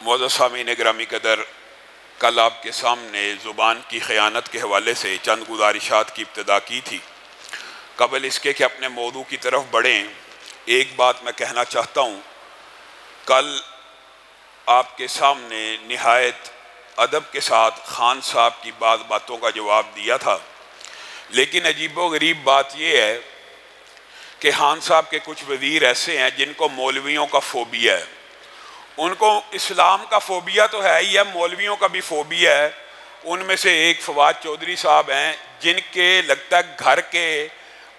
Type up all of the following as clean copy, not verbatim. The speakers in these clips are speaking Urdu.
معزز سامعین گرامی قدر، کل آپ کے سامنے زبان کی خیانت کے حوالے سے چند گزارشات کی ابتدا کی تھی۔ قبل اس کے کہ اپنے موضوع کی طرف بڑھیں، ایک بات میں کہنا چاہتا ہوں۔ کل آپ کے سامنے نہایت ادب کے ساتھ خان صاحب کی بعض باتوں کا جواب دیا تھا، لیکن عجیب و غریب بات یہ ہے کہ خان صاحب کے کچھ وزیر ایسے ہیں جن کو مولویوں کا فوبیا ہے۔ ان کو اسلام کا فوبیا تو ہے ہی ہے، مولویوں کا بھی فوبیا ہے۔ ان میں سے ایک فواد چودھری صاحب ہیں جن کے لگتا ہے گھر کے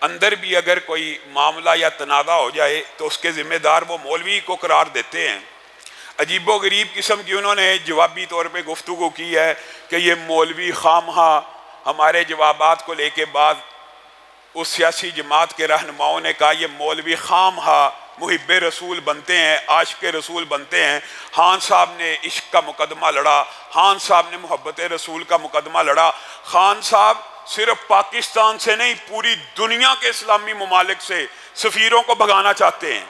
اندر بھی اگر کوئی معاملہ یا تنازع ہو جائے تو اس کے ذمہ دار وہ مولوی کو قرار دیتے ہیں۔ عجیب و غریب قسم کی انہوں نے جوابی طور پہ گفتگو کی ہے کہ یہ مولوی خامخواہ ہمارے جوابات کو لے کے بعد اس سیاسی جماعت کے رہنماؤں نے کہا یہ مولوی خامخواہ محب رسول بنتے ہیں، عاشق رسول بنتے ہیں۔ خان صاحب نے عشق کا مقدمہ لڑا، خان صاحب نے محبت رسول کا مقدمہ لڑا۔ خان صاحب صرف پاکستان سے نہیں، پوری دنیا کے اسلامی ممالک سے سفیروں کو بھگانا چاہتے ہیں۔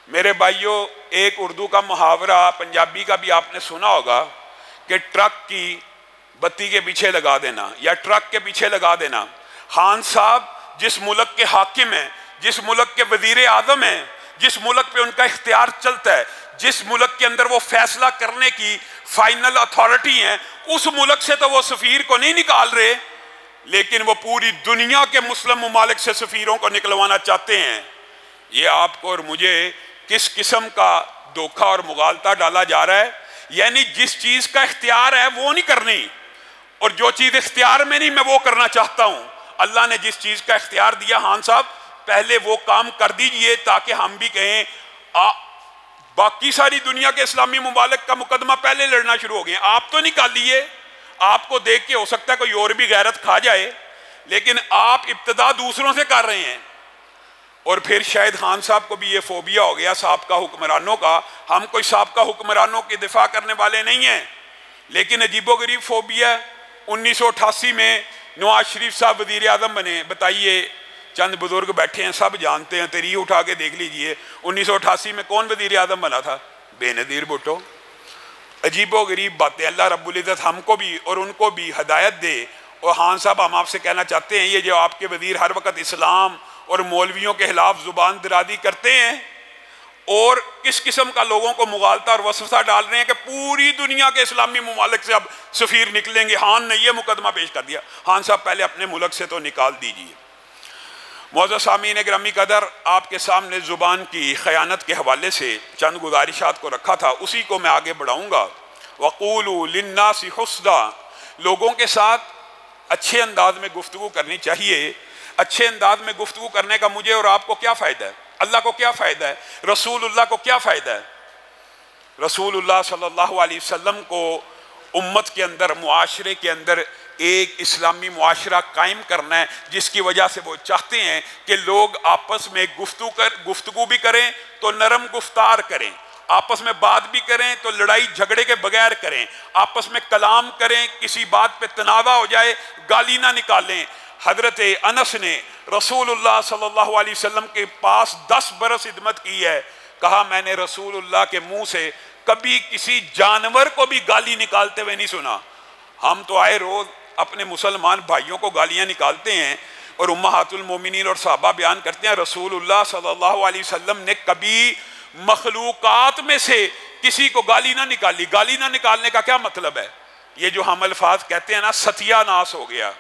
میرے بھائیوں، ایک اردو کا محاورہ پنجابی کا بھی آپ نے سنا ہوگا کہ ٹرک کی بتی کے پیچھے لگا دینا یا ٹرک کے پیچھے لگا دینا۔ خان صاحب جس ملک کے حاکم ہیں، جس ملک کے وزیر اعظم ہیں، جس ملک پہ ان کا اختیار چلتا ہے، جس ملک کے اندر وہ فیصلہ کرنے کی فائنل اتھارٹی ہیں، اس ملک سے تو وہ سفیر کو نہیں نکال رہے، لیکن وہ پوری دنیا کے مسلم ممالک سے سفیروں کو نکلوانا چاہتے ہیں۔ یہ آپ کو اور مجھے کس قسم کا دھوکہ اور مغالطہ ڈالا جا رہا ہے؟ یعنی جس چیز کا اختیار ہے وہ نہیں کرنی، اور جو چیز اختیار میں نہیں میں وہ کرنا چاہتا ہوں۔ اللہ نے جس چیز کا اختیار دیا، خان صاحب پہلے وہ کام کر دیجئے تاکہ ہم بھی کہیں باقی ساری دنیا کے اسلامی ممالک کا مقدمہ پہلے لڑنا شروع ہو گئے۔ آپ تو نکالیے، آپ کو دیکھ کے ہو سکتا ہے کوئی اور بھی غیرت کھا جائے، لیکن آپ ابتدا دوسروں سے کر رہے ہیں۔ اور پھر شاید خان صاحب کو بھی یہ فوبیا ہو گیا سابقہ حکمرانوں کا۔ ہم کوئی سابقہ حکمرانوں کی دفاع کرنے والے نہیں ہیں، لیکن عجیب و غریب فوبیا۔ 1988 میں نواز شریف صاحب وزیر اعظم بنے۔ بتائیے، چند بزرگ بیٹھے ہیں، سب جانتے ہیں، تاریخ اٹھا کے دیکھ لیجئے 1988 میں کون وزیر اعظم بنا تھا؟ بے نظیر بھٹو۔ عجیب و غریب باتیں۔ اللہ رب العزت ہم کو بھی اور ان کو بھی ہدایت دے۔ اور خان صاحب، ہم آپ سے کہنا چاہتے ہیں، یہ جو آپ کے وزیر ہر وقت اسلام اور مولویوں کے خلاف زبان درازی کرتے ہیں اور کس قسم کا لوگوں کو مغالطہ اور وسوسہ ڈال رہے ہیں کہ پوری دنیا کے اسلامی ممالک سے اب سفیر نکلیں گے۔ خان نے یہ مقدمہ پیش کر دیا۔ خان صاحب پہلے اپنے ملک سے تو نکال دیجئے۔ معزز سامعین گرامی قدر، آپ کے سامنے زبان کی خیانت کے حوالے سے چند گزارشات کو رکھا تھا، اسی کو میں آگے بڑھاؤں گا۔ وَقُولُوا لِلنَّاسِ حُسْنًا، لوگوں کے ساتھ اچھے انداز میں گفتگو کرنی چاہیے۔ اچھے انداز میں گفتگو کرنے کا مجھے اور آپ کو کیا فائدہ ہے؟ اللہ کو کیا فائدہ ہے؟ رسول اللہ کو کیا فائدہ ہے؟ رسول اللہ صلی اللہ علیہ وسلم کو امت کے اندر، معاشرے کے اندر ایک اسلامی معاشرہ قائم کرنا ہے، جس کی وجہ سے وہ چاہتے ہیں کہ لوگ آپس میں گفتگو بھی کریں تو نرم گفتار کریں، آپس میں بات بھی کریں تو لڑائی جھگڑے کے بغیر کریں، آپس میں کلام کریں، کسی بات پہ تنازع ہو جائے گالی نہ نکالیں۔ حضرت انس نے رسول اللہ صلی اللہ علیہ وسلم کے پاس 10 برس خدمت کی ہے، کہا میں نے رسول اللہ کے منہ سے کبھی کسی جانور کو بھی گالی نکالتے ہوئے نہیں سنا۔ ہم تو آئے روز اپنے مسلمان بھائیوں کو گالیاں نکالتے ہیں، اور امہات المومنین اور صحابہ بیان کرتے ہیں رسول اللہ صلی اللہ علیہ وسلم نے کبھی مخلوقات میں سے کسی کو گالی نہ نکالی۔ گالی نہ نکالنے کا کیا مطلب ہے؟ یہ جو ہم الفاظ کہتے ہیں نا، ستیہ ناس ہو گیا،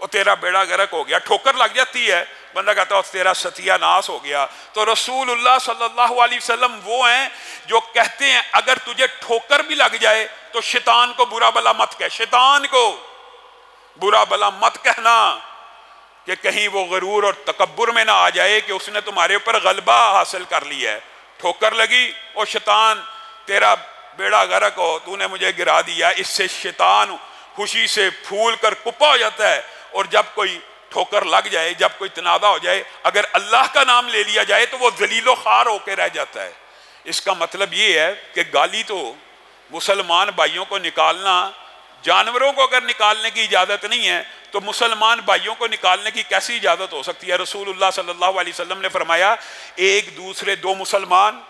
اور تیرا بیڑا غرق ہو گیا، ٹھوکر لگ جاتی ہے، بندہ کہتا ہے تیرا ستیہ ناس ہو گیا۔ تو رسول اللہ صلی اللہ علیہ وسلم وہ ہیں جو کہتے ہیں اگر تجھے ٹھوکر بھی لگ جائے تو شیطان کو برا بلا مت کہہ، شیطان کو برا بلا مت کہنا، کہ کہیں وہ غرور اور تکبر میں نہ آ جائے کہ اس نے تمہارے اوپر غلبہ حاصل کر لیا ہے۔ ٹھوکر لگی اور شیطان تیرا بیڑا غرق ہو، تو نے مجھے گرا دیا، اس سے شیطان خوشی سے پھول کر کپا ہو جاتا ہے۔ اور جب کوئی ٹھوکر لگ جائے، جب کوئی تنازع ہو جائے، اگر اللہ کا نام لے لیا جائے تو وہ ذلیل و خوار ہو کے رہ جاتا ہے۔ اس کا مطلب یہ ہے کہ گالی تو مسلمان بھائیوں کو نکالنا، جانوروں کو اگر نکالنے کی اجازت نہیں ہے تو مسلمان بھائیوں کو نکالنے کی کیسی اجازت ہو سکتی ہے؟ رسول اللہ صلی اللہ علیہ وسلم نے فرمایا دو مسلمان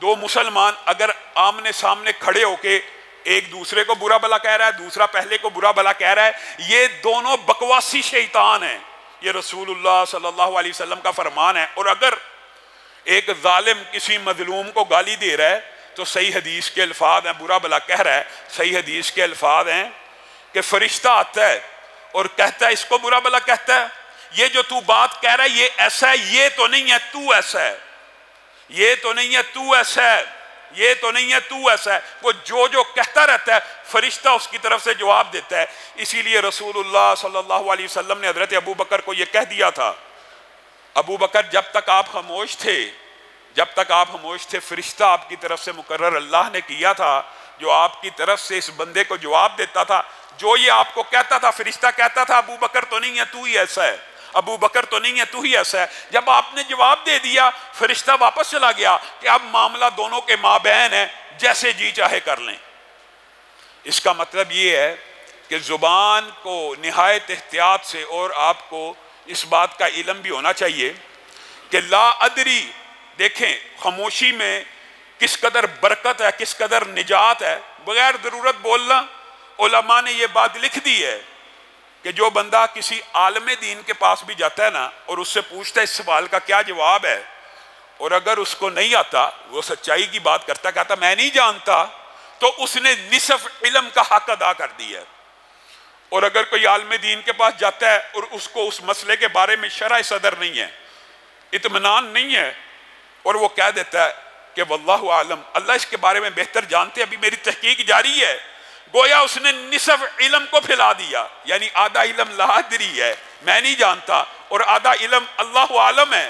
دو مسلمان اگر آمنے سامنے کھڑے ہو کے ایک دوسرے کو برا بھلا کہہ رہا ہے، دوسرا پہلے کو برا بھلا کہہ رہا ہے، یہ دونوں بکواسی شیطان ہیں. یہ رسول اللہ صلی اللہ علیہ وسلم کا فرمان ہے. اور اگر ایک ظالم کسی مظلوم کو گالی دے رہا ہے تو صحیح حدیث کے الفاظ ہیں، برا بھلا کہہ رہا ہے، صحیح حدیث کے الفاظ ہیں کہ فرشتہ آتا ہے اور کہتا ہے، اس کو برا بھلا کہتا ہے، یہ جو تو بات کہہ رہا ہے یہ ایسا ہے، یہ تو نہیں ہے، تو ایسا ہے، یہ تو نہیں ہے، تو ایسا ہے، یہ تو نہیں ہے، تو ایسا ہے. وہ جو کہتا رہتا ہے فرشتہ اس کی طرف سے جواب دیتا ہے. اسی لیے رسول اللہ صلی اللہ علیہ وسلم نے حضرت ابو بکر کو یہ کہہ دیا تھا، ابو بکر جب تک آپ خاموش تھے فرشتہ آپ کی طرف سے مقرر اللہ نے کیا تھا جو آپ کی طرف سے اس بندے کو جواب دیتا تھا. جو یہ آپ کو کہتا تھا فرشتہ کہتا تھا ابو بکر تو نہیں ہے، تو ہی ایسا ہے، ابو بکر تو نہیں ہے، تو ہی ایسا ہے. جب آپ نے جواب دے دیا فرشتہ واپس چلا گیا کہ اب معاملہ دونوں کے مابین ہے، جیسے جی چاہے کر لیں. اس کا مطلب یہ ہے کہ زبان کو نہایت احتیاط سے، اور آپ کو اس بات کا علم بھی ہونا چاہیے کہ لا ادری، دیکھیں خاموشی میں کس قدر برکت ہے، کس قدر نجات ہے. بغیر ضرورت بولنا، علماء نے یہ بات لکھ دی ہے کہ جو بندہ کسی عالم دین کے پاس بھی جاتا ہے نا اور اس سے پوچھتا ہے اس سوال کا کیا جواب ہے، اور اگر اس کو نہیں آتا، وہ سچائی کی بات کرتا، کہتا میں نہیں جانتا، تو اس نے نصف علم کا حق ادا کر دیا ہے. اور اگر کوئی عالم دین کے پاس جاتا ہے اور اس کو اس مسئلے کے بارے میں شرح صدر نہیں ہے، اطمینان نہیں ہے، اور وہ کہہ دیتا ہے کہ واللہ عالم، اللہ اس کے بارے میں بہتر جانتے، ابھی میری تحقیق جاری ہے، گویا اس نے نصف علم کو پھیلا دیا. یعنی آدھا علم لا ادری ہے، میں نہیں جانتا، اور آدھا علم اللہ عالم ہے.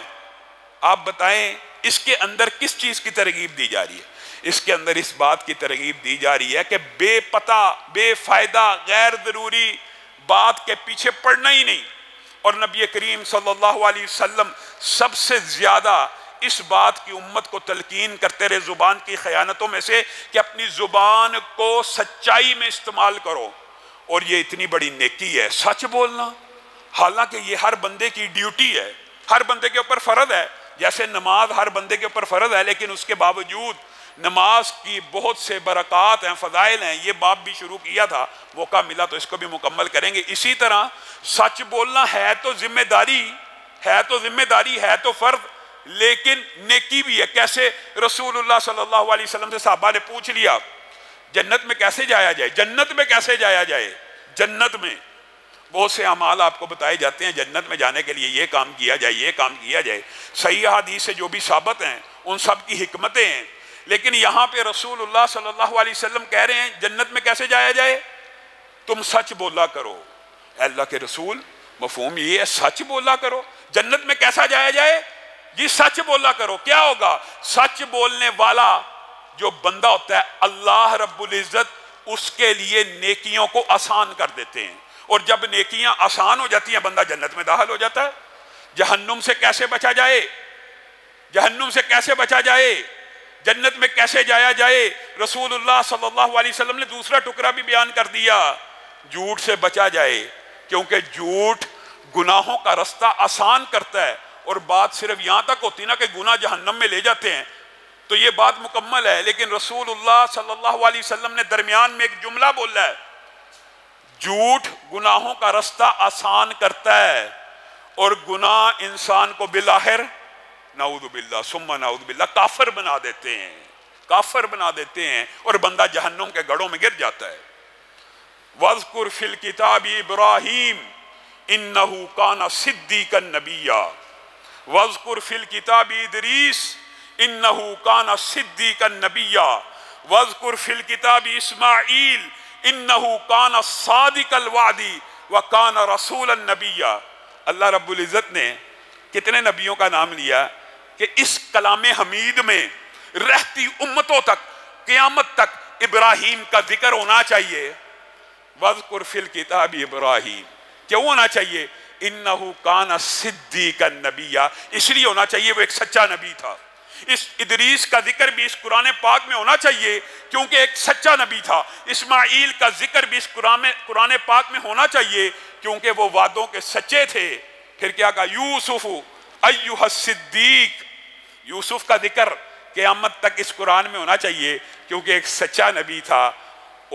آپ بتائیں اس کے اندر کس چیز کی ترغیب دی جا رہی ہے؟ اس کے اندر اس بات کی ترغیب دی جا رہی ہے کہ بے پتہ، بے فائدہ، غیر ضروری بات کے پیچھے پڑنا ہی نہیں. اور نبی کریم صلی اللہ علیہ وسلم سب سے زیادہ اس بات کی امت کو تلقین کرتے رہے زبان کی خیانتوں میں سے کہ اپنی زبان کو سچائی میں استعمال کرو. اور یہ اتنی بڑی نیکی ہے سچ بولنا، حالانکہ یہ ہر بندے کی ڈیوٹی ہے، ہر بندے کے اوپر فرض ہے. جیسے نماز ہر بندے کے اوپر فرض ہے، لیکن اس کے باوجود نماز کی بہت سے برکات ہیں، فضائل ہیں. یہ باب بھی شروع کیا تھا، موقع ملا تو اس کو بھی مکمل کریں گے. اسی طرح سچ بولنا ہے تو ذمہ داری ہے تو فرض، لیکن نیکی بھی ہے. کیسے؟ رسول اللہ صلی اللہ علیہ وسلم سے صحابہ نے پوچھ لیا جنت میں کیسے جایا جائے، جنت میں بہت سے اعمال آپ کو بتائے جاتے ہیں، جنت میں جانے کے لیے یہ کام کیا جائے، یہ کام کیا جائے. صحیح حدیث سے جو بھی ثابت ہیں ان سب کی حکمتیں ہیں. لیکن یہاں پہ رسول اللہ صلی اللہ علیہ وسلم کہہ رہے ہیں جنت میں کیسے جایا جائے؟ تم سچ بولا کرو. اے اللہ کے رسول، مفہوم یہ ہے سچ بولا کرو، جنت میں کیسا جایا جائے؟ جی سچ بولا کرو. کیا ہوگا؟ سچ بولنے والا جو بندہ ہوتا ہے اللہ رب العزت اس کے لیے نیکیوں کو آسان کر دیتے ہیں، اور جب نیکیاں آسان ہو جاتی ہیں بندہ جنت میں داخل ہو جاتا ہے. جہنم سے کیسے بچا جائے، جنت میں کیسے جایا جائے؟ رسول اللہ صلی اللہ علیہ وسلم نے دوسرا ٹکڑا بھی بیان کر دیا، جھوٹ سے بچا جائے، کیونکہ جھوٹ گناہوں کا رستہ آسان کرتا ہے. اور بات صرف یہاں تک ہوتی نا کہ گناہ جہنم میں لے جاتے ہیں تو یہ بات مکمل ہے، لیکن رسول اللہ صلی اللہ علیہ وسلم نے درمیان میں ایک جملہ بولا ہے، جھوٹ گناہوں کا رستہ آسان کرتا ہے اور گناہ انسان کو بالآخر نعوذ باللہ ثم نعوذ باللہ کافر بنا دیتے ہیں اور بندہ جہنم کے گڑھوں میں گر جاتا ہے. وَاذْكُرْ فِي الْكِتَابِ إِبْرَاهِيمَ إِنَّهُ كَانَ صِدِّيقًا نَبِيًّا وَاذْكُرْ فِي الْكِتَابِ إِدْرِيسَ إِنَّهُ كَانَ صِدِّيقًا نَبِيًّا وَاذْكُرْ فِي الْكِتَابِ إِسْمَاعِيلَ إِنَّهُ كَانَ صَادِقَ الْوَعْدِ وَكَانَ رَسُولًا نَبِيًّا. اللہ رب العزت نے کتنے نبیوں کا نام لیا کہ اس کلام حمید میں رہتی امتوں تک، قیامت تک ابراہیم کا ذکر ہونا چاہیے. وَاذْكُرْ فِي الْكِتَابِ إِبْرَاهِيمَ کیوں ہونا چاہیے؟ إِنَّهُ كَانَ صِدِّيقًا نَبِيًّا، اس لیے ہونا چاہیے وہ ایک سچا نبی تھا. اس ادریس کا ذکر بھی اس قرآن پاک میں ہونا چاہیے کیونکہ ایک سچا نبی تھا. اسماعیل کا ذکر بھی اس قرآن پاک میں ہونا چاہیے کیونکہ وہ وعدوں کے سچے تھے. پھر کیا کہا؟ یوسف ایھا الصدیق، یوسف کا ذکر قیامت تک اس قرآن میں ہونا چاہیے، کیونکہ ایک سچا نبی تھا۔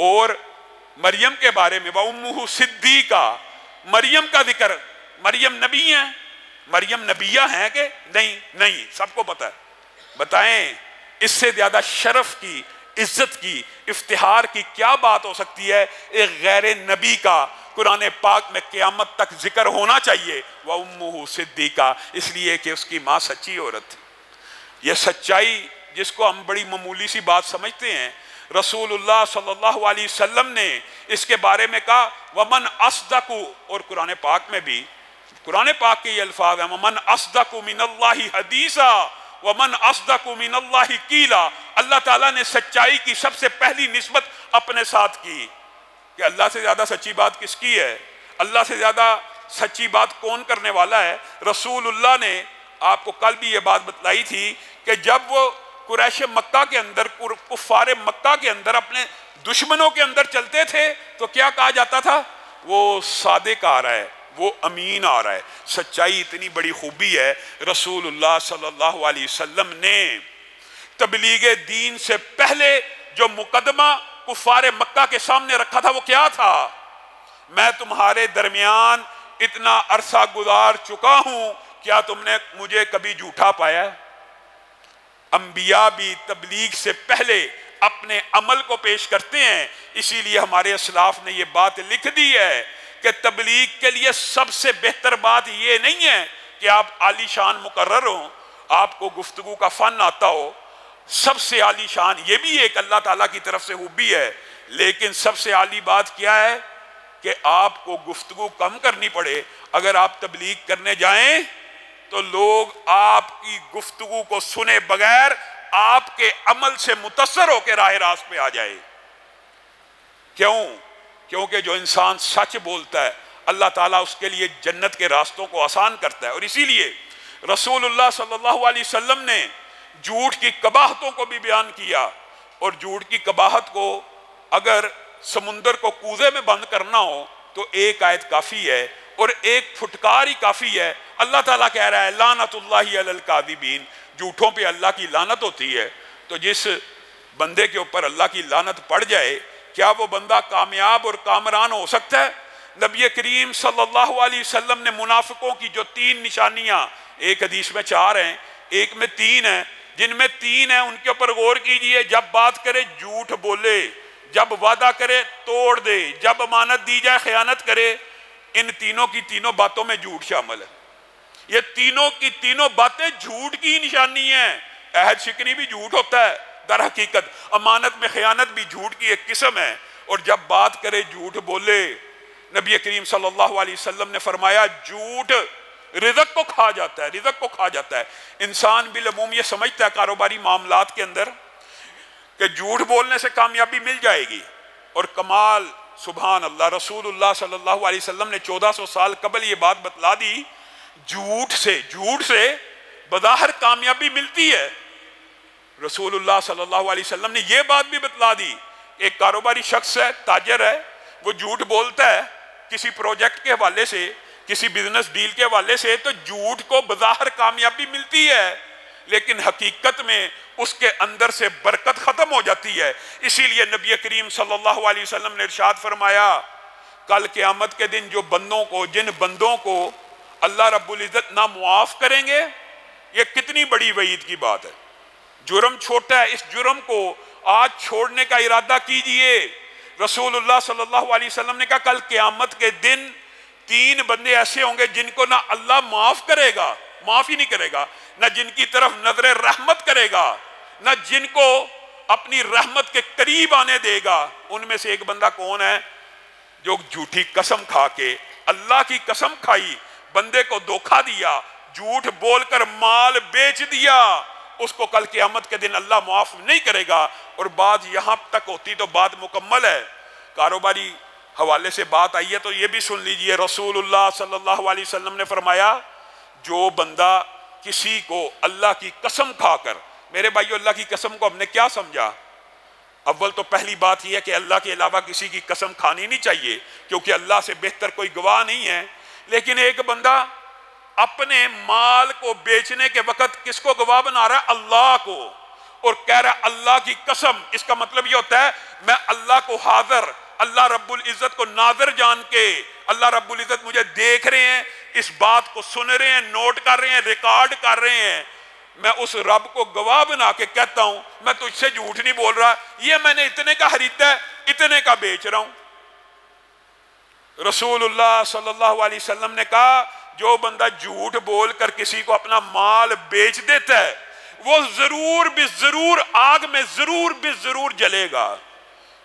اور مریم کے بارے میں وَأُمُّهُ صِدِّیقَةٌ، مریم کا ذکر، مریم نبی ہیں، مریم نبیہ ہیں کہ نہیں، سب کو پتہ ہے۔ بتائیں اس سے زیادہ شرف کی، عزت کی، افتخار کی کیا بات ہو سکتی ہے؟ ایک غیر نبی کا قرآن پاک میں قیامت تک ذکر ہونا چاہیے، وَأُمُّهُ صِدِّیقَةٌ، اس لیے کہ اس کی ماں سچی عورت تھی۔ یہ سچائی جس کو ہم بڑی معمولی سی بات سمجھتے ہیں، رسول اللہ صلی اللہ علیہ وسلم نے اس کے بارے میں کہا وَمَنْ أَصْدَقُ، اور قرآن پاک میں بھی، قرآن پاک کے یہ الفاظ ہیں وَمَنْ أَصْدَقُ مِنَ اللَّهِ حَدِيثًا وَمَنْ أَصْدَقُ مِنَ اللَّهِ قِيلًا۔ اللہ تعالیٰ نے سچائی کی سب سے پہلی نسبت اپنے ساتھ کی کہ اللہ سے زیادہ سچی بات کس کی ہے؟ اللہ سے زیادہ سچی بات کون کرنے والا ہے؟ رسول اللہ نے آپ کو کل بھی یہ بات بتلائی تھی کہ جب وہ قریش مکہ کے اندر، کفار مکہ کے اندر اپنے دشمنوں کے اندر چلتے تھے تو کیا کہا جاتا تھا؟ وہ صادق آ رہا ہے، وہ امین آ رہا ہے۔ سچائی اتنی بڑی خوبی ہے، رسول اللہ صلی اللہ علیہ وسلم نے تبلیغ دین سے پہلے جو مقدمہ کفار مکہ کے سامنے رکھا تھا وہ کیا تھا؟ میں تمہارے درمیان اتنا عرصہ گزار چکا ہوں، کیا تم نے مجھے کبھی جھوٹا پایا؟ انبیاء بھی تبلیغ سے پہلے اپنے عمل کو پیش کرتے ہیں، اسی لیے ہمارے اسلاف نے یہ بات لکھ دی ہے کہ تبلیغ کے لیے سب سے بہتر بات یہ نہیں ہے کہ آپ عالی شان مقرر ہوں، آپ کو گفتگو کا فن آتا ہو۔ سب سے عالی شان یہ بھی ایک اللہ تعالیٰ کی طرف سے خوبی ہے، لیکن سب سے عالی بات کیا ہے کہ آپ کو گفتگو کم کرنی پڑے۔ اگر آپ تبلیغ کرنے جائیں تو لوگ آپ کی گفتگو کو سنے بغیر آپ کے عمل سے متاثر ہو کے راہ راست پہ آ جائے۔ کیوں؟ کیونکہ جو انسان سچ بولتا ہے اللہ تعالیٰ اس کے لیے جنت کے راستوں کو آسان کرتا ہے۔ اور اسی لیے رسول اللہ صلی اللہ علیہ وسلم نے جھوٹ کی قباحتوں کو بھی بیان کیا، اور جھوٹ کی قباحت کو اگر سمندر کو کوزے میں بند کرنا ہو تو ایک آیت کافی ہے اور ایک پھٹکار ہی کافی ہے۔ اللہ تعالیٰ کہہ رہا ہے لعنت اللہ علی الکاذبین، جھوٹوں پہ اللہ کی لعنت ہوتی ہے۔ تو جس بندے کے اوپر اللہ کی لعنت پڑ جائے کیا وہ بندہ کامیاب اور کامران ہو سکتا ہے؟ نبی کریم صلی اللہ علیہ وسلم نے منافقوں کی جو 3 نشانیاں، ایک حدیث میں 4 ہیں، ایک میں 3 ہیں، جن میں 3 ہیں ان کے اوپر غور کیجئے۔ جب بات کرے جھوٹ بولے، جب وعدہ کرے توڑ دے، جب امانت دی جائے خیانت کرے۔ ان تینوں کی تینوں باتوں میں جھوٹ شامل ہے۔ یہ تینوں کی تینوں باتیں جھوٹ کی نشانی ہیں۔ عہد شکنی بھی جھوٹ ہوتا ہے در حقیقت، امانت میں خیانت بھی جھوٹ کی ایک قسم ہے، اور جب بات کرے جھوٹ بولے۔ نبی کریم صلی اللہ علیہ وسلم نے فرمایا جھوٹ رزق کو کھا جاتا ہے، رزق کو کھا جاتا ہے۔ انسان بالعموم یہ سمجھتا ہے کاروباری معاملات کے اندر کہ جھوٹ بولنے سے کامیابی مل جائے گی، اور کمال سبحان اللہ، رسول اللہ صلی اللہ علیہ وسلم نے 1400 سال قبل یہ بات بتلا دی، جھوٹ سے بظاہر کامیابی ملتی ہے۔ رسول اللہ صلی اللہ علیہ وسلم نے یہ بات بھی بتلا دی، ایک کاروباری شخص ہے، تاجر ہے، وہ جھوٹ بولتا ہے کسی پروجیکٹ کے حوالے سے، کسی بزنس ڈیل کے حوالے سے، تو جھوٹ کو بظاہر کامیابی ملتی ہے، لیکن حقیقت میں اس کے اندر سے برکت ختم ہو جاتی ہے۔ اسی لیے نبی کریم صلی اللہ علیہ وسلم نے ارشاد فرمایا کل قیامت کے دن جن بندوں کو اللہ رب العزت نہ معاف کریں گے، یہ کتنی بڑی وعید کی بات ہے۔ جرم چھوٹا ہے، اس جرم کو آج چھوڑنے کا ارادہ کیجئے۔ رسول اللہ صلی اللہ علیہ وسلم نے کہا کل قیامت کے دن 3 بندے ایسے ہوں گے جن کو نہ اللہ معاف کرے گا، معاف ہی نہیں کرے گا، نہ جن کی طرف نظر رحمت کرے گا، نہ جن کو اپنی رحمت کے قریب آنے دے گا۔ ان میں سے ایک بندہ کون ہے؟ جو جھوٹی قسم کھا کے، اللہ کی قسم کھائی، بندے کو دھوکہ دیا، جھوٹ بول کر مال بیچ دیا، اس کو کل قیامت کے دن اللہ معاف نہیں کرے گا۔ اور بات یہاں تک ہوتی تو بات مکمل ہے، کاروباری حوالے سے بات آئی ہے تو یہ بھی سن لیجئے۔ رسول اللہ صلی اللہ علیہ وسلم نے فرمایا جو بندہ کسی کو اللہ کی قسم کھا کر، میرے بھائیو اللہ کی قسم کو ہم نے کیا سمجھا؟ اول تو پہلی بات یہ ہے کہ اللہ کے علاوہ کسی کی قسم کھانی نہیں چاہیے، کیونکہ اللہ سے بہتر کوئی گواہ نہیں ہے۔ لیکن ایک بندہ اپنے مال کو بیچنے کے وقت کس کو گواہ بنا رہا ہے؟ اللہ کو، اور کہہ رہا ہے اللہ کی قسم. اس کا مطلب یہ ہوتا ہے میں اللہ کو حاضر، اللہ رب العزت کو ناظر جان کے، اللہ رب العزت مجھے دیکھ رہے ہیں، اس بات کو سن رہے ہیں، نوٹ کر رہے ہیں، ریکارڈ کر رہے ہیں، میں اس رب کو گواہ بنا کے کہتا ہوں میں تجھ سے جھوٹ نہیں بول رہا، یہ میں نے اتنے کا خریدا ہے، اتنے کا بیچ رہا ہوں. رسول اللہ صلی اللہ علیہ وسلم نے کہا جو بندہ جھوٹ بول کر کسی کو اپنا مال بیچ دیتا ہے وہ ضرور بھی ضرور آگ میں ضرور بھی ضرور جلے گا.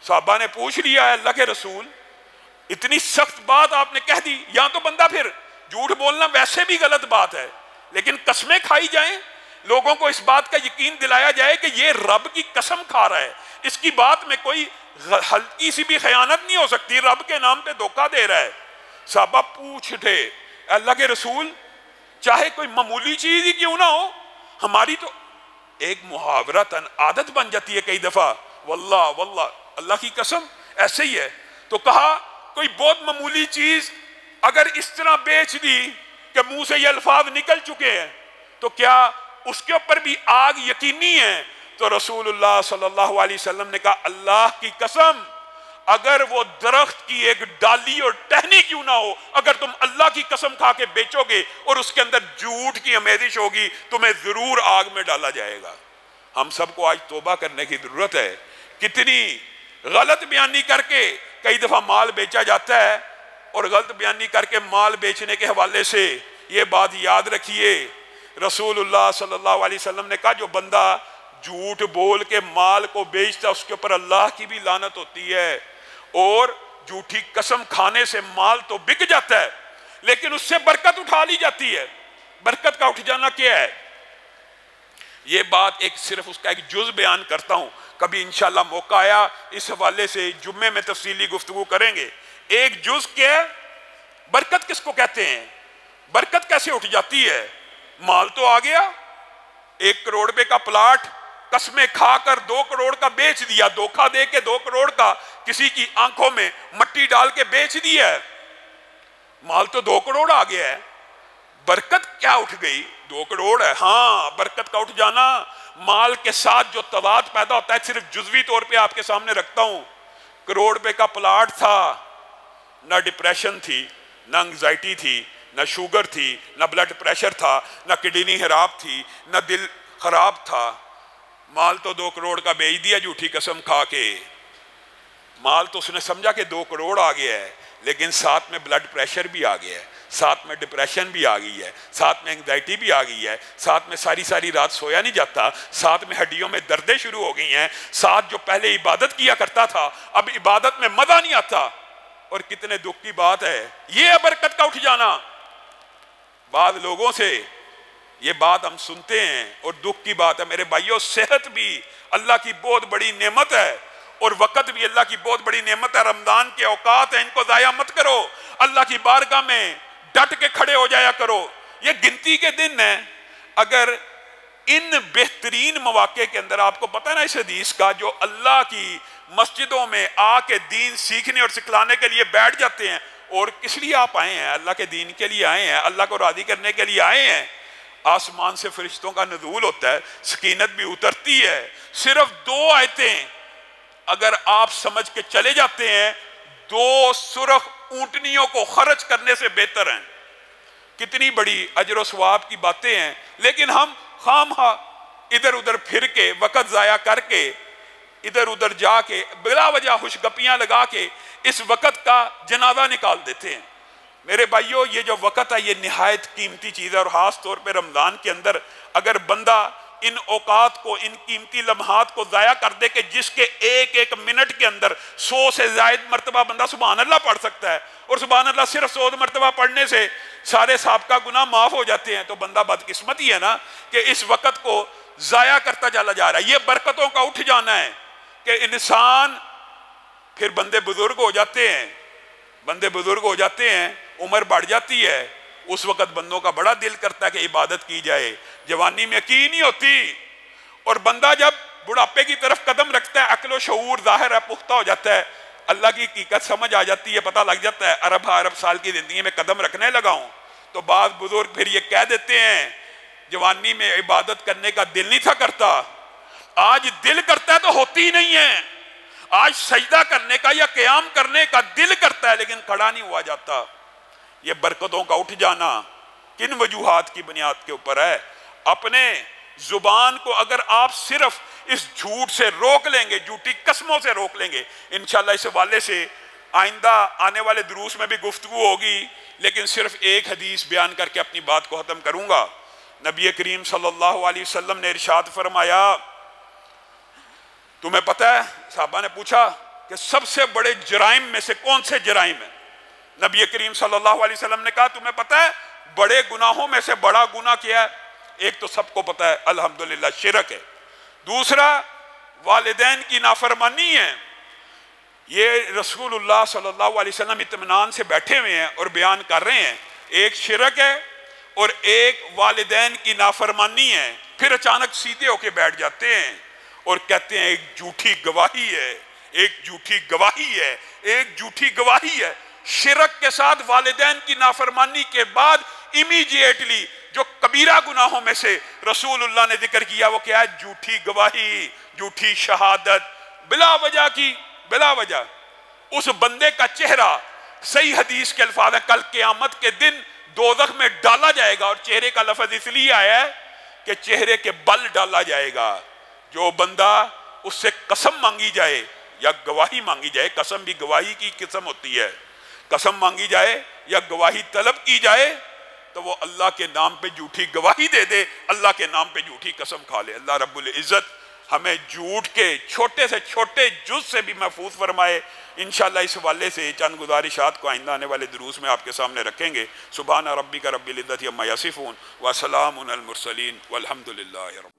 صحابہ نے پوچھ لیا ہے اللہ کے رسول اتنی سخت بات آپ نے کہہ دی، یا تو بندہ پھر جھوٹ بولنا ویسے بھی غلط بات ہے، لیکن قسمیں کھائی جائیں، لوگوں کو اس بات کا یقین دلایا جائے کہ یہ رب کی قسم کھا رہا ہے، اس کی بات میں کوئی ہلکی سی بھی خیانت نہیں ہو سکتی، رب کے نام پہ دھوکہ دے رہا ہے. صحابہ پوچھ اٹھے اللہ کے رسول چاہے کوئی معمولی چیز ہی کیوں نہ ہو، ہماری تو ایک محاورتاً عادت بن جاتی ہے کئی دفعہ واللہ واللہ اللہ کی قسم ایسے ہی ہے. تو کہا کوئی بہت معمولی چیز اگر اس طرح بیچ دی کہ منہ سے یہ الفاظ نکل چکے ہیں تو کیا اس کے اوپر بھی آگ یقینی ہے؟ تو رسول اللہ صلی اللہ علیہ وسلم نے کہا اللہ کی قسم اگر وہ درخت کی ایک ڈالی اور ٹہنی کیوں نہ ہو، اگر تم اللہ کی قسم کھا کے بیچو گے اور اس کے اندر جھوٹ کی آمیزش ہوگی تمہیں ضرور آگ میں ڈالا جائے گا. ہم سب کو آج توبہ کرنے کی ضرورت ہے. کتنی غلط بیانی کر کے کئی دفعہ مال بیچا جاتا ہے، اور غلط بیانی کر کے مال بیچنے کے حوالے سے یہ بات یاد رکھیے رسول اللہ صلی اللہ علیہ وسلم نے کہا جو بندہ جھوٹ بول کے مال کو بیچتا اس کے اوپر اللہ کی بھی لعنت ہوتی ہے. اور جھوٹی قسم کھانے سے مال تو بک جاتا ہے لیکن اس سے برکت اٹھا لی جاتی ہے. برکت کا اٹھ جانا کیا ہے؟ یہ بات ایک صرف اس کا ایک جز بیان کرتا ہوں، کبھی انشاءاللہ موقع آیا اس حوالے سے جمعے میں تفصیلی گفتگو کریں گے. ایک جز کیا ہے؟ برکت کس کو کہتے ہیں؟ برکت کیسے اٹھ جاتی ہے؟ مال تو آ گیا، 1 کروڑ روپے کا پلاٹ قسمیں کھا کر 2 کروڑ کا بیچ دیا، دھوکہ دے کے 2 کروڑ کا کسی کی آنکھوں میں مٹی ڈال کے بیچ دیا ہے، مال تو 2 کروڑ آ گیا ہے. برکت کیا اٹھ گئی؟ 2 کروڑ ہے. ہاں برکت کا اٹھ جانا مال کے ساتھ جو تضاد پیدا ہوتا ہے صرف جزوی طور پہ آپ کے سامنے رکھتا ہوں. کروڑ روپے کا پلاٹ تھا، نہ ڈپریشن تھی، نہ انگزائٹی تھی، نہ شوگر تھی، نہ بلڈ پریشر تھا، نہ کڈنی خراب تھی، نہ دل خراب تھا. مال تو 2 کروڑ کا بیچ دیا جھوٹی قسم کھا کے. مال تو اس نے سمجھا کہ 2 کروڑ آ گیا ہے، لیکن ساتھ میں بلڈ پریشر بھی آ گیا ہے، ساتھ میں ڈپریشن بھی آ گئی ہے، ساتھ میں انگزائٹی بھی آ گئی ہے، ساتھ میں ساری رات سویا نہیں جاتا، ساتھ میں ہڈیوں میں دردیں شروع ہو گئی ہیں، ساتھ جو پہلے عبادت کیا کرتا تھا اب عبادت میں مزہ نہیں آتا. اور کتنے دکھ کی بات ہے یہ ہے برکت کا اٹھ جانا. بعض لوگوں سے یہ بات ہم سنتے ہیں اور دکھ کی بات ہے. میرے بھائیوں صحت بھی اللہ کی بہت بڑی نعمت ہے اور وقت بھی اللہ کی بہت بڑی نعمت ہے. رمضان کے اوقات ہیں، ان کو ضائع مت کرو، اللہ کی بارگاہ میں ڈٹ کے کھڑے ہو جایا کرو. یہ گنتی کے دن ہیں. اگر ان بہترین مواقع کے اندر آپ کو پتہ ہے نا اس حدیث کا، جو اللہ کی مسجدوں میں آ کے دین سیکھنے اور سکھلانے کے لیے بیٹھ جاتے ہیں، اور کس لیے آپ آئے ہیں؟ اللہ کے دین کے لیے آئے ہیں، اللہ کو راضی کرنے کے لیے آئے ہیں. آسمان سے فرشتوں کا نزول ہوتا ہے، سکینت بھی اترتی ہے. صرف 2 آیتیں اگر آپ سمجھ کے چلے جاتے ہیں 2 سرخ اونٹنیوں کو خرچ کرنے سے بہتر ہیں. کتنی بڑی اجر و ثواب کی باتیں ہیں، لیکن ہم خواہ ادھر ادھر پھر کے وقت ضائع کر کے ادھر ادھر جا کے بلا وجہ خوش گپیاں لگا کے اس وقت کا جنازہ نکال دیتے ہیں. میرے بھائیوں یہ جو وقت ہے یہ نہایت قیمتی چیز ہے، اور خاص طور پہ رمضان کے اندر اگر بندہ ان اوقات کو، ان قیمتی لمحات کو ضائع کر دے کہ جس کے ایک منٹ کے اندر 100 سے زائد مرتبہ بندہ سبحان اللہ پڑھ سکتا ہے، اور سبحان اللہ صرف 100 مرتبہ پڑھنے سے سارے سابقہ گناہ معاف ہو جاتے ہیں، تو بندہ بدقسمت ہی ہے نا کہ اس وقت کو ضائع کرتا چلا جا رہا ہے. یہ برکتوں کا اٹھ جانا ہے کہ انسان پھر بندے بزرگ ہو جاتے ہیں، بندے بزرگ ہو جاتے ہیں، عمر بڑھ جاتی ہے، اس وقت بندوں کا بڑا دل کرتا ہے کہ عبادت کی جائے. جوانی میں کی نہیں ہوتی، اور بندہ جب بڑھاپے کی طرف قدم رکھتا ہے عقل و شعور ظاہر ہے، پختہ ہو جاتا ہے، اللہ کی حقیقت سمجھ آ جاتی ہے، پتہ لگ جاتا ہے ارب سال کی زندگی میں قدم رکھنے لگا ہوں. تو بعض بزرگ پھر یہ کہہ دیتے ہیں جوانی میں عبادت کرنے کا دل نہیں تھا کرتا، آج دل کرتا ہے تو ہوتی ہی نہیں ہے. آج سجدہ کرنے کا یا قیام کرنے کا دل کرتا ہے لیکن کھڑا نہیں ہوا جاتا. یہ برکتوں کا اٹھ جانا کن وجوہات کی بنیاد کے اوپر ہے؟ اپنے زبان کو اگر آپ صرف اس جھوٹ سے روک لیں گے, جھوٹی قسموں سے روک لیں گے, انشاءاللہ اس حوالے سے آئندہ آنے والے دروس میں بھی گفتگو ہوگی, لیکن صرف ایک حدیث بیان کر کے اپنی بات کو ختم کروں گا. نبی کریم صلی اللہ علیہ وسلم نے ارشاد فرمایا, تمہیں پتہ ہے, صحابہ نے پوچھا کہ سب سے بڑے جرائم میں سے کون سے جرائم ہیں؟ نبی کریم صلی اللہ علیہ وسلم نے کہا تمہیں پتہ ہے بڑے گناہوں میں سے بڑا گناہ کیا ہے؟ ایک تو سب کو پتہ ہے الحمدللہ شرک ہے, دوسرا والدین کی نافرمانی ہے. یہ رسول اللہ صلی اللہ علیہ وسلم اطمینان سے بیٹھے ہوئے ہیں اور بیان کر رہے ہیں, ایک شرک ہے اور ایک والدین کی نافرمانی ہے. پھر اچانک سیدھے ہو کے بیٹھ جاتے ہیں اور کہتے ہیں ایک جھوٹی گواہی ہے, ایک جھوٹی گواہی ہے, ایک جھوٹی گواہی ہے. شرک کے ساتھ والدین کی نافرمانی کے بعد امیڈیٹلی جو کبیرہ گناہوں میں سے رسول اللہ نے ذکر کیا وہ کیا ہے؟ جھوٹی گواہی, جھوٹی شہادت, بلا وجہ کی, بلا وجہ. اس بندے کا چہرہ, صحیح حدیث کے الفاظ ہیں, کل قیامت کے دن دوزخ میں ڈالا جائے گا, اور چہرے کا لفظ اس لیے آیا ہے کہ چہرے کے بل ڈالا جائے گا. جو بندہ اس سے قسم مانگی جائے یا گواہی مانگی جائے, قسم بھی گواہی کی قسم ہوتی ہے, قسم مانگی جائے یا گواہی طلب کی جائے تو وہ اللہ کے نام پہ جھوٹی گواہی دے دے, اللہ کے نام پہ جھوٹی قسم کھا لے. اللہ رب العزت ہمیں جھوٹ کے چھوٹے سے چھوٹے جز سے بھی محفوظ فرمائے. انشاءاللہ اس حوالے سے چند گزارشات کو آئندہ آنے والے دروس میں آپ کے سامنے رکھیں گے. سبحان ربک رب العزت عما یصفون وسلام علی المرسلین والحمد للہ رب